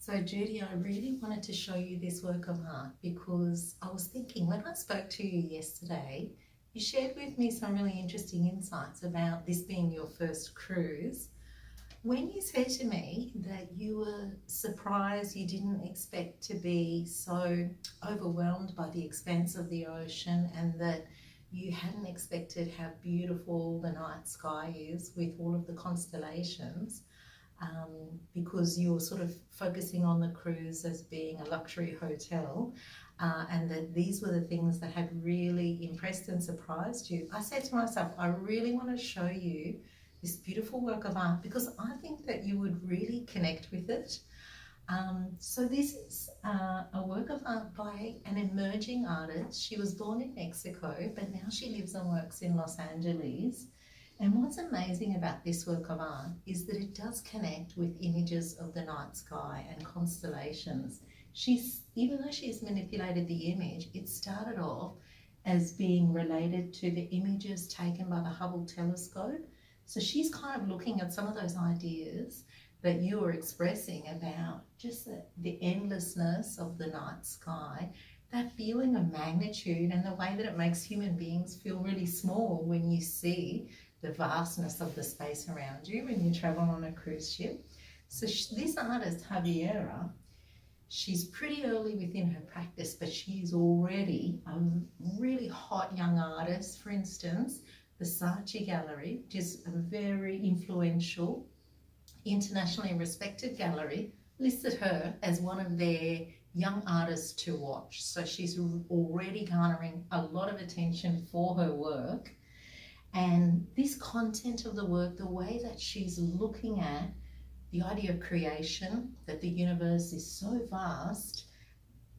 So Judy, I really wanted to show you this work of art because I was thinking when I spoke to you yesterday, you shared with me some really interesting insights about this being your first cruise. When you said to me that you were surprised, you didn't expect to be so overwhelmed by the expanse of the ocean and that you hadn't expected how beautiful the night sky is with all of the constellations, because you're sort of focusing on the cruise as being a luxury hotel, and that these were the things that had really impressed and surprised you. I said to myself, I really want to show you this beautiful work of art because I think that you would really connect with it. So this is a work of art by an emerging artist. She was born in Mexico, but now she lives and works in Los Angeles. And what's amazing about this work of art is that it does connect with images of the night sky and constellations. Even though she's manipulated the image, it started off as being related to the images taken by the Hubble telescope. So she's kind of looking at some of those ideas that you were expressing about just the endlessness of the night sky, that feeling of magnitude and the way that it makes human beings feel really small when you see the vastness of the space around you when you travel on a cruise ship. So this artist, Javiera, she's pretty early within her practice, but she's already a really hot young artist. For instance, the Saatchi Gallery, which is a very influential, internationally respected gallery, listed her as one of their young artists to watch. So she's already garnering a lot of attention for her work. And this content of the work, the way that she's looking at the idea of creation, that the universe is so vast,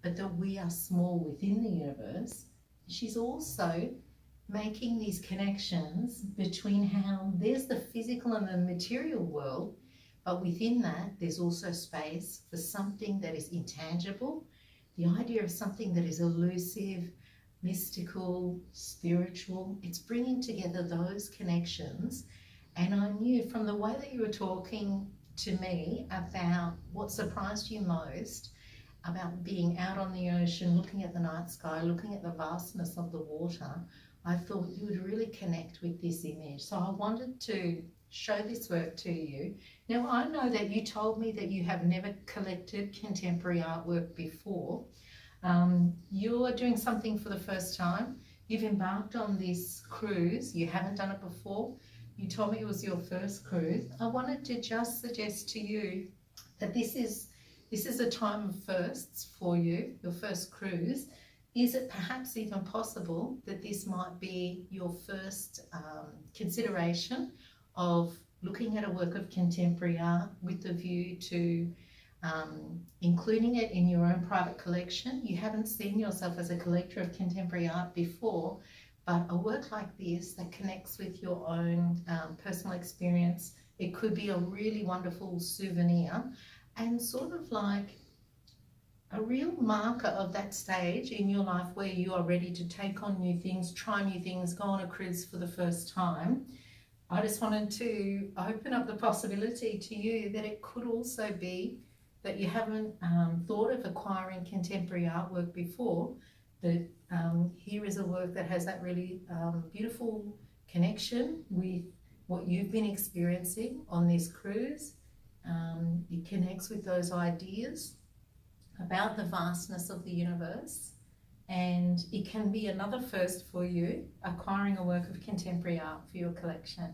but that we are small within the universe, she's also making these connections between how there's the physical and the material world, but within that there's also space for something that is intangible, the idea of something that is elusive, mystical, spiritual. It's bringing together those connections. And I knew from the way that you were talking to me about what surprised you most about being out on the ocean, looking at the night sky, looking at the vastness of the water, I thought you would really connect with this image. So I wanted to show this work to you. Now, I know that you told me that you have never collected contemporary artwork before. You're doing something for the first time. You've embarked on this cruise. You haven't done it before. You told me it was your first cruise. I wanted to just suggest to you that this is a time of firsts for you, your first cruise. Is it perhaps even possible that this might be your first consideration of looking at a work of contemporary art with the view to including it in your own private collection? You haven't seen yourself as a collector of contemporary art before, but a work like this that connects with your own personal experience, it could be a really wonderful souvenir and sort of like a real marker of that stage in your life where you are ready to take on new things, try new things, go on a cruise for the first time. I just wanted to open up the possibility to you that it could also be that you haven't thought of acquiring contemporary artwork before, that here is a work that has that really beautiful connection with what you've been experiencing on this cruise. It connects with those ideas about the vastness of the universe, and it can be another first for you, acquiring a work of contemporary art for your collection.